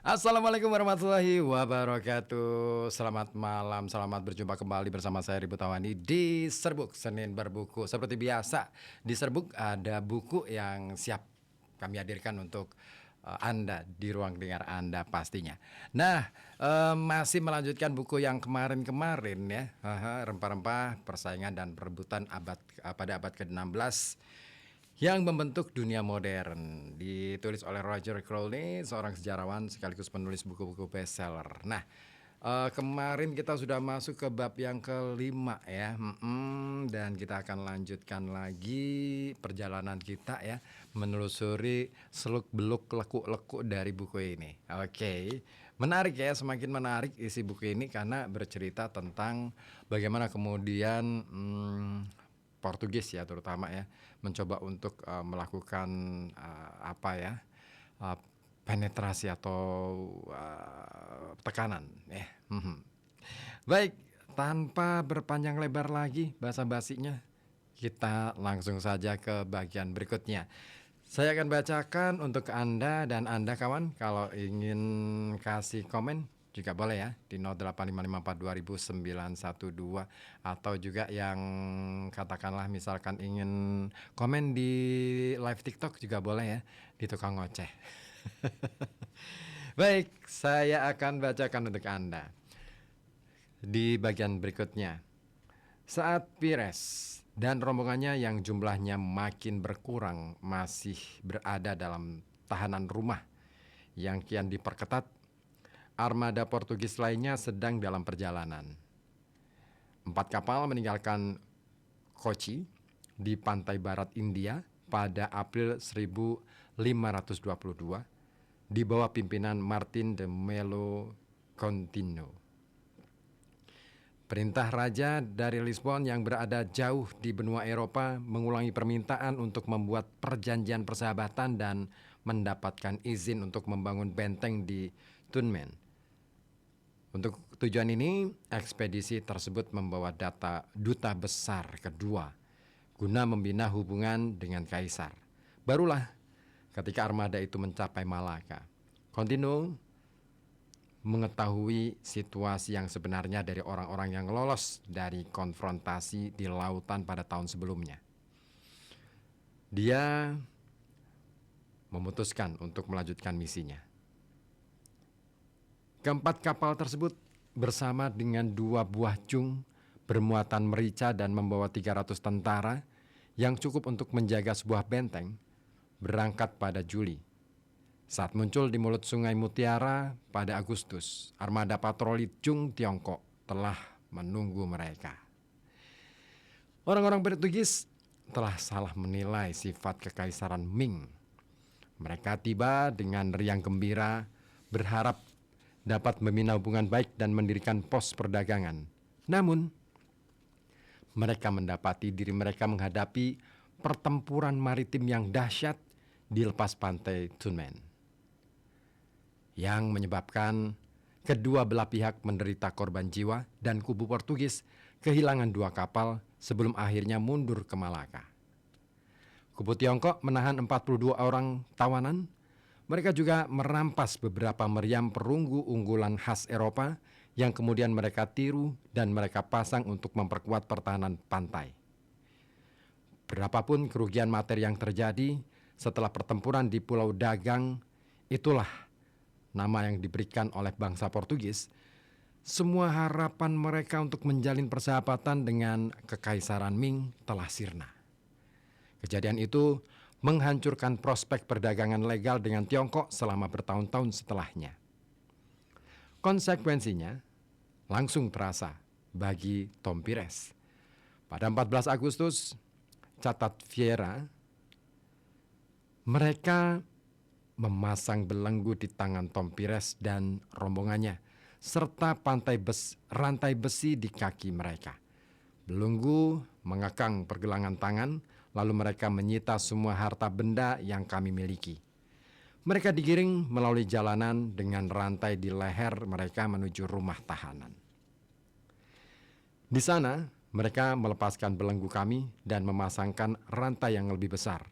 Assalamualaikum warahmatullahi wabarakatuh. Selamat malam, selamat berjumpa kembali bersama saya Ribu Tawani di Serbuk Senin Berbuku. Seperti biasa, di Serbuk ada buku yang siap kami hadirkan untuk Anda di ruang dengar Anda pastinya. Nah, masih melanjutkan buku yang kemarin-kemarin ya, rempah-rempah persaingan dan perebutan pada abad ke-16 yang membentuk dunia modern, ditulis oleh Roger Crowley, seorang sejarawan sekaligus penulis buku-buku bestseller. Nah, kemarin kita sudah masuk ke bab yang kelima ya, dan kita akan lanjutkan lagi perjalanan kita ya, menelusuri seluk-beluk lekuk-lekuk dari buku ini. Oke, menarik ya, semakin menarik isi buku ini karena bercerita tentang bagaimana kemudian Portugis ya terutama ya mencoba untuk melakukan uh, penetrasi atau tekanan ya. Baik, tanpa berpanjang lebar lagi basa-basinya, kita langsung saja ke bagian berikutnya. Saya akan bacakan untuk Anda dan Anda kawan, kalau ingin kasih komen juga boleh ya di 0855420912, atau juga yang katakanlah misalkan ingin komen di live TikTok juga boleh ya di tukang ngoceh. Baik, saya akan bacakan untuk Anda di bagian berikutnya. Saat Pires dan rombongannya yang jumlahnya makin berkurang masih berada dalam tahanan rumah yang kian diperketat, armada Portugis lainnya sedang dalam perjalanan. 4 kapal meninggalkan Kochi di pantai barat India pada April 1522 di bawah pimpinan Martin de Melo Coutinho. Perintah raja dari Lisbon yang berada jauh di benua Eropa mengulangi permintaan untuk membuat perjanjian persahabatan dan mendapatkan izin untuk membangun benteng di Tunmen. Untuk tujuan ini, ekspedisi tersebut membawa duta besar kedua guna membina hubungan dengan kaisar. Barulah ketika armada itu mencapai Malaka, Coutinho mengetahui situasi yang sebenarnya dari orang-orang yang lolos dari konfrontasi di lautan pada tahun sebelumnya. Dia memutuskan untuk melanjutkan misinya. Keempat kapal tersebut bersama dengan 2 buah jung bermuatan merica dan membawa 300 tentara yang cukup untuk menjaga sebuah benteng berangkat pada Juli. Saat muncul di mulut Sungai Mutiara pada Agustus, armada patroli Jung Tiongkok telah menunggu mereka. Orang-orang Portugis telah salah menilai sifat kekaisaran Ming. Mereka tiba dengan riang gembira, berharap dapat membina hubungan baik dan mendirikan pos perdagangan. Namun, mereka mendapati diri mereka menghadapi pertempuran maritim yang dahsyat di lepas pantai Tunmen, yang menyebabkan kedua belah pihak menderita korban jiwa dan kubu Portugis kehilangan 2 kapal sebelum akhirnya mundur ke Malaka. Kubu Tiongkok menahan 42 orang tawanan. Mereka juga merampas beberapa meriam perunggu unggulan khas Eropa yang kemudian mereka tiru dan mereka pasang untuk memperkuat pertahanan pantai. Berapapun kerugian materi yang terjadi setelah pertempuran di Pulau Dagang, itulah nama yang diberikan oleh bangsa Portugis. Semua harapan mereka untuk menjalin persahabatan dengan Kekaisaran Ming telah sirna. Kejadian itu menghancurkan prospek perdagangan legal dengan Tiongkok selama bertahun-tahun setelahnya. Konsekuensinya langsung terasa bagi Tom Pires. Pada 14 Agustus, catat Vieira, mereka memasang belenggu di tangan Tom Pires dan rombongannya, serta rantai besi di kaki mereka. Belenggu mengekang pergelangan tangan, lalu mereka menyita semua harta benda yang kami miliki. Mereka digiring melalui jalanan dengan rantai di leher mereka menuju rumah tahanan. Di sana, mereka melepaskan belenggu kami dan memasangkan rantai yang lebih besar.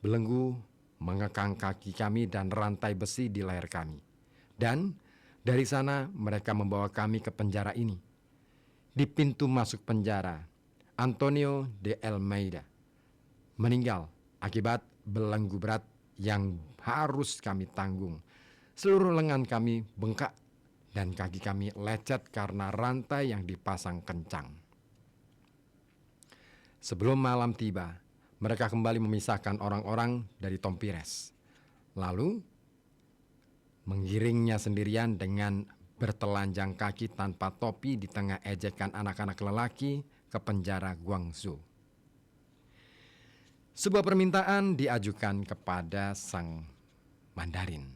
Belenggu mengekang kaki kami dan rantai besi di leher kami. Dan dari sana mereka membawa kami ke penjara ini. Di pintu masuk penjara, Antonio de Almeida meninggal akibat belenggu berat yang harus kami tanggung. Seluruh lengan kami bengkak dan kaki kami lecet karena rantai yang dipasang kencang. Sebelum malam tiba, mereka kembali memisahkan orang-orang dari Tompires. Lalu menggiringnya sendirian dengan bertelanjang kaki tanpa topi di tengah ejekan anak-anak lelaki ke penjara Guangzhou. Sebuah permintaan diajukan kepada sang Mandarin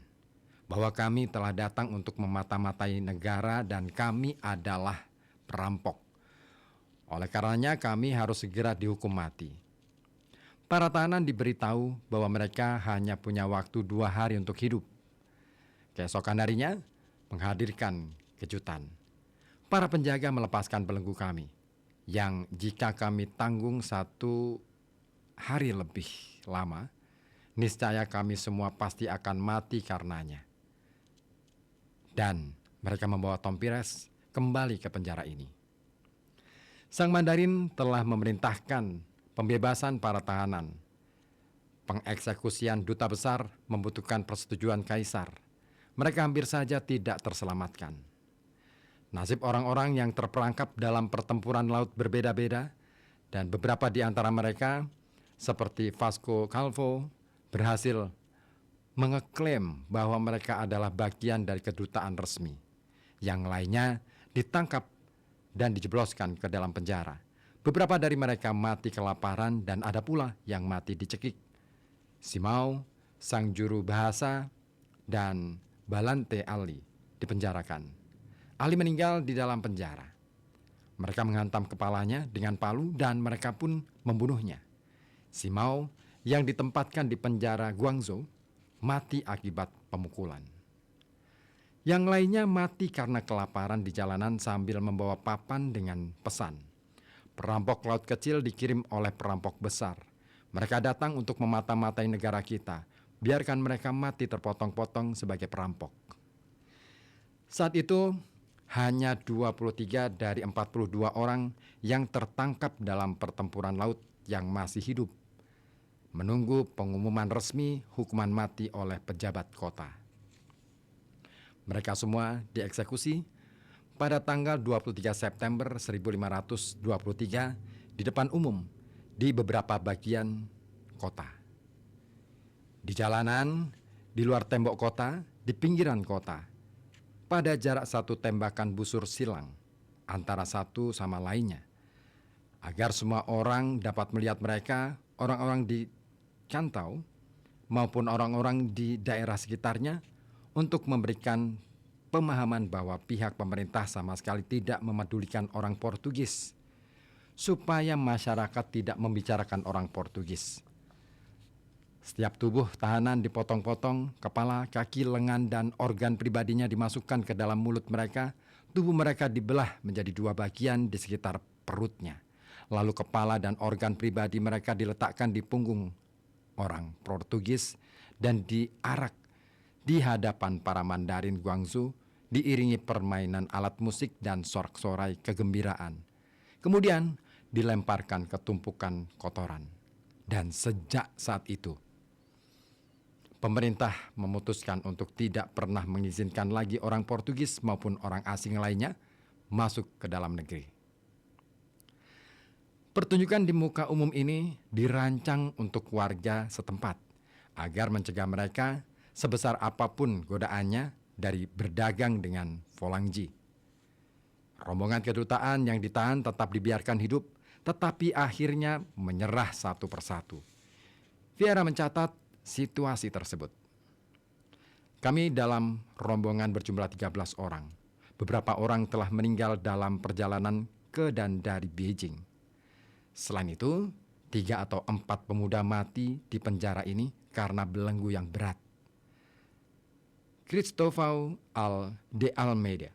bahwa kami telah datang untuk memata-matai negara dan kami adalah perampok. Oleh karenanya kami harus segera dihukum mati. Para tahanan diberitahu bahwa mereka hanya punya waktu 2 hari untuk hidup. Keesokan harinya menghadirkan kejutan. Para penjaga melepaskan belenggu kami, yang jika kami tanggung 1 hari lebih lama, niscaya kami semua pasti akan mati karenanya. Dan mereka membawa Tompires kembali ke penjara ini. Sang Mandarin telah memerintahkan pembebasan para tahanan. Pengeksekusian duta besar membutuhkan persetujuan kaisar. Mereka hampir saja tidak terselamatkan. Nasib orang-orang yang terperangkap dalam pertempuran laut berbeda-beda, dan beberapa di antara mereka, seperti Vasco Calvo, berhasil mengeklaim bahwa mereka adalah bagian dari kedutaan resmi. Yang lainnya ditangkap dan dijebloskan ke dalam penjara. Beberapa dari mereka mati kelaparan dan ada pula yang mati dicekik. Simao, sang juru bahasa, dan Balante Ali dipenjarakan. Ali meninggal di dalam penjara. Mereka menghantam kepalanya dengan palu dan mereka pun membunuhnya. Simao yang ditempatkan di penjara Guangzhou mati akibat pemukulan. Yang lainnya mati karena kelaparan di jalanan sambil membawa papan dengan pesan. Perampok laut kecil dikirim oleh perampok besar. Mereka datang untuk memata-matai negara kita. Biarkan mereka mati terpotong-potong sebagai perampok. Saat itu hanya 23 dari 42 orang yang tertangkap dalam pertempuran laut yang masih hidup, menunggu pengumuman resmi hukuman mati oleh pejabat kota. Mereka semua dieksekusi pada tanggal 23 September 1523 di depan umum di beberapa bagian kota. Di jalanan, di luar tembok kota, di pinggiran kota, pada jarak 1 tembakan busur silang antara satu sama lainnya, agar semua orang dapat melihat mereka, orang-orang di Cantau maupun orang-orang di daerah sekitarnya, untuk memberikan pemahaman bahwa pihak pemerintah sama sekali tidak memedulikan orang Portugis, supaya masyarakat tidak membicarakan orang Portugis. Setiap tubuh tahanan dipotong-potong, kepala, kaki, lengan, dan organ pribadinya dimasukkan ke dalam mulut mereka. Tubuh mereka dibelah menjadi 2 bagian di sekitar perutnya. Lalu kepala dan organ pribadi mereka diletakkan di punggung orang Portugis dan diarak di hadapan para Mandarin Guangzhou, diiringi permainan alat musik dan sorak-sorai kegembiraan. Kemudian dilemparkan ke tumpukan kotoran. Dan sejak saat itu, pemerintah memutuskan untuk tidak pernah mengizinkan lagi orang Portugis maupun orang asing lainnya masuk ke dalam negeri. Pertunjukan di muka umum ini dirancang untuk warga setempat agar mencegah mereka sebesar apapun godaannya dari berdagang dengan Volangji. Rombongan kedutaan yang ditahan tetap dibiarkan hidup, tetapi akhirnya menyerah satu persatu. Vieira mencatat situasi tersebut. Kami dalam rombongan berjumlah 13 orang. Beberapa orang telah meninggal dalam perjalanan ke dan dari Beijing. Selain itu, 3 atau 4 pemuda mati di penjara ini karena belenggu yang berat. Cristóvão de Almeida,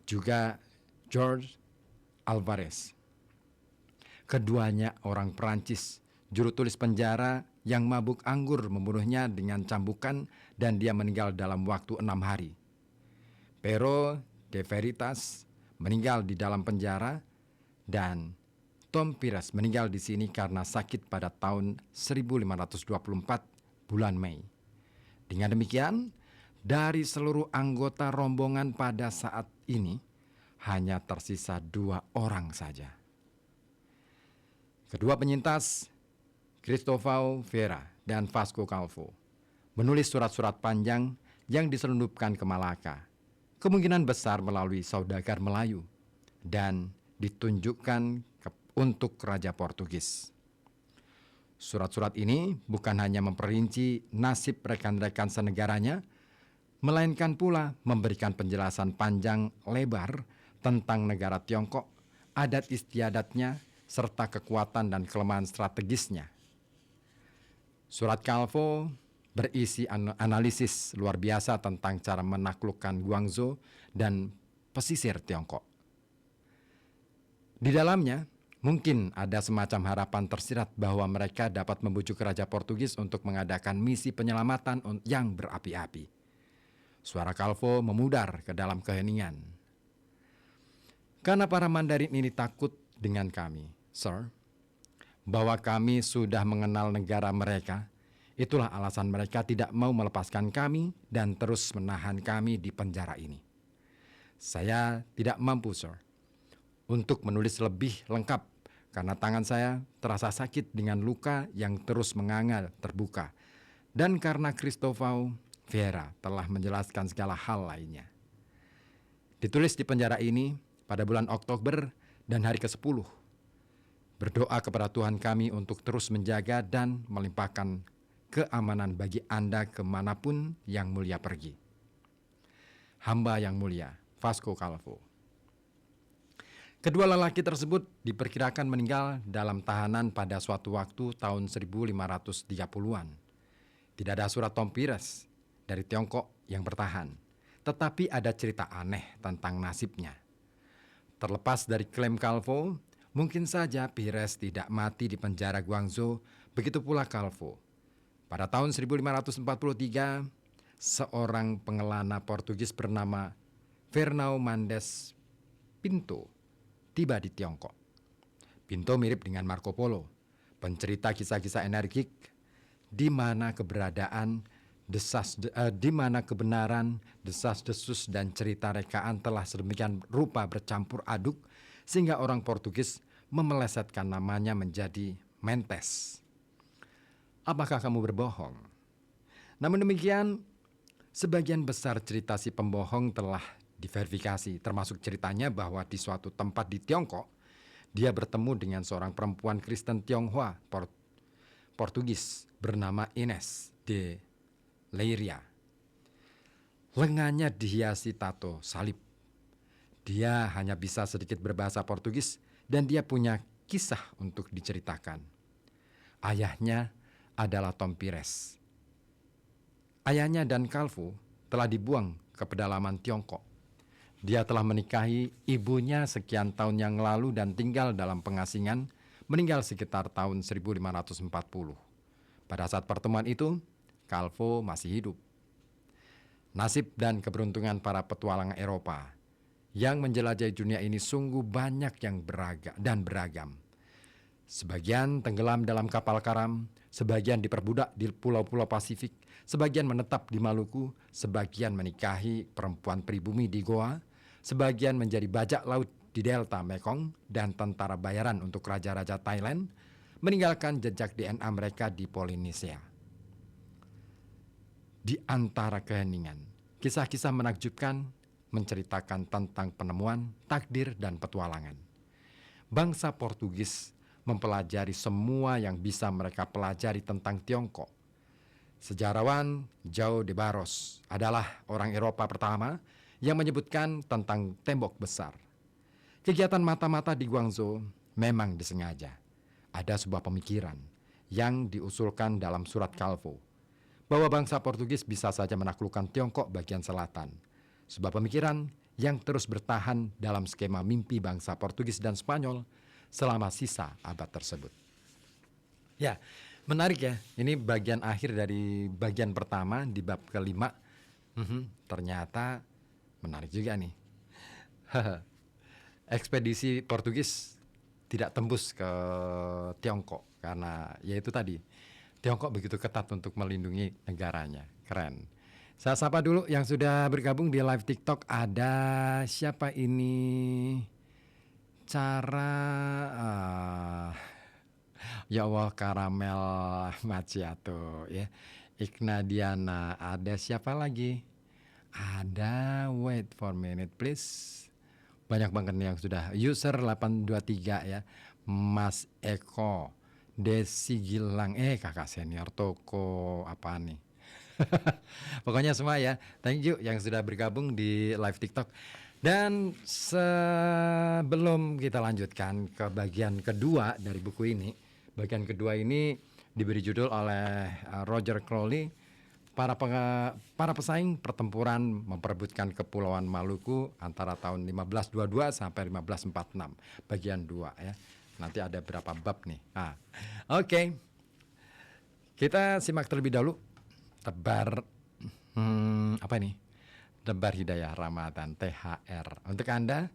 juga George Alvarez. Keduanya orang Perancis, juru tulis penjara yang mabuk anggur membunuhnya dengan cambukan dan dia meninggal dalam waktu 6 hari. Pero de Veritas meninggal di dalam penjara dan Tom Pires meninggal di sini karena sakit pada tahun 1524 bulan Mei. Dengan demikian, dari seluruh anggota rombongan pada saat ini, hanya tersisa 2 orang saja. Kedua penyintas, Cristóvão Vieira dan Vasco Calvo, menulis surat-surat panjang yang diselundupkan ke Malaka, kemungkinan besar melalui saudagar Melayu, dan ditunjukkan untuk Raja Portugis. Surat-surat ini bukan hanya memperinci nasib rekan-rekan senegaranya, melainkan pula memberikan penjelasan panjang lebar tentang negara Tiongkok, adat istiadatnya, serta kekuatan dan kelemahan strategisnya. Surat Calvo berisi analisis luar biasa tentang cara menaklukkan Guangzhou dan pesisir Tiongkok. Di dalamnya, mungkin ada semacam harapan tersirat bahwa mereka dapat membujuk Raja Portugis untuk mengadakan misi penyelamatan yang berapi-api. Suara Calvo memudar ke dalam keheningan. Karena para Mandarin ini takut dengan kami, Sir, bahwa kami sudah mengenal negara mereka, itulah alasan mereka tidak mau melepaskan kami dan terus menahan kami di penjara ini. Saya tidak mampu, Sir, untuk menulis lebih lengkap karena tangan saya terasa sakit dengan luka yang terus menganga terbuka, dan karena Cristóvão Vieira telah menjelaskan segala hal lainnya. Ditulis di penjara ini pada bulan Oktober dan hari ke-10. Berdoa kepada Tuhan kami untuk terus menjaga dan melimpahkan keamanan bagi Anda kemanapun yang mulia pergi. Hamba yang mulia, Vasco Calvo. Kedua lelaki tersebut diperkirakan meninggal dalam tahanan pada suatu waktu tahun 1530-an. Tidak ada surat Tom Pires dari Tiongkok yang bertahan, tetapi ada cerita aneh tentang nasibnya. Terlepas dari klaim Calvo, mungkin saja Pires tidak mati di penjara Guangzhou, begitu pula Calvo. Pada tahun 1543, seorang pengelana Portugis bernama Fernão Mendes Pinto tiba di Tiongkok. Pinto mirip dengan Marco Polo, pencerita kisah-kisah energik di mana keberadaan di mana kebenaran, desas-desus dan cerita rekaan telah sedemikian rupa bercampur aduk sehingga orang Portugis memelesetkan namanya menjadi Mentes. Apakah kamu berbohong? Namun demikian, sebagian besar cerita si pembohong telah diverifikasi, termasuk ceritanya bahwa di suatu tempat di Tiongkok, dia bertemu dengan seorang perempuan Kristen Tionghoa Portugis bernama Ines de Leiria. Lengannya dihiasi tato salib. Dia hanya bisa sedikit berbahasa Portugis dan dia punya kisah untuk diceritakan. Ayahnya adalah Tom Pires. Ayahnya dan Calvo telah dibuang ke pedalaman Tiongkok. Dia telah menikahi ibunya sekian tahun yang lalu dan tinggal dalam pengasingan, meninggal sekitar tahun 1540. Pada saat pertemuan itu, Calvo masih hidup. Nasib dan keberuntungan para petualang Eropa yang menjelajahi dunia ini sungguh banyak yang beragam. Sebagian tenggelam dalam kapal karam, sebagian diperbudak di pulau-pulau Pasifik, sebagian menetap di Maluku, sebagian menikahi perempuan pribumi di Goa, sebagian menjadi bajak laut di delta Mekong dan tentara bayaran untuk raja-raja Thailand, meninggalkan jejak DNA mereka di Polinesia. Di antara keheningan, kisah-kisah menakjubkan menceritakan tentang penemuan, takdir, dan petualangan. Bangsa Portugis mempelajari semua yang bisa mereka pelajari tentang Tiongkok. Sejarawan João de Barros adalah orang Eropa pertama yang menyebutkan tentang tembok besar. Kegiatan mata-mata di Guangzhou memang disengaja. Ada sebuah pemikiran yang diusulkan dalam surat Calvo, bahwa bangsa Portugis bisa saja menaklukkan Tiongkok bagian selatan. Sebuah pemikiran yang terus bertahan dalam skema mimpi bangsa Portugis dan Spanyol selama sisa abad tersebut. Ya, menarik ya. Ini bagian akhir dari bagian pertama di bab kelima. Ternyata menarik juga nih. Ekspedisi Portugis tidak tembus ke Tiongkok karena ya itu tadi. Tiongkok begitu ketat untuk melindungi negaranya. Keren. Saya sapa dulu yang sudah bergabung di live TikTok. Ada siapa ini? Cara ya Allah, karamel macchiato ya. Ignadiana, ada siapa lagi? Ada, wait for minute please. Banyak banget nih yang sudah. User 823 ya. Mas Eko, Desi Gilang, kakak senior toko apa nih? Pokoknya semua ya. Thank you yang sudah bergabung di live TikTok. Dan sebelum kita lanjutkan ke bagian kedua dari buku ini, bagian kedua ini diberi judul oleh Roger Crowley, para pesaing pertempuran memperebutkan Kepulauan Maluku antara tahun 1522 sampai 1546, bagian 2 ya. Nanti ada berapa bab nih. Oke. Kita simak terlebih dahulu tebar apa ini? Tebar Hidayah Ramadan THR. Untuk Anda,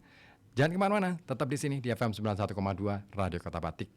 jangan kemana-mana, tetap di sini di FM 91,2 Radio Kota Batik.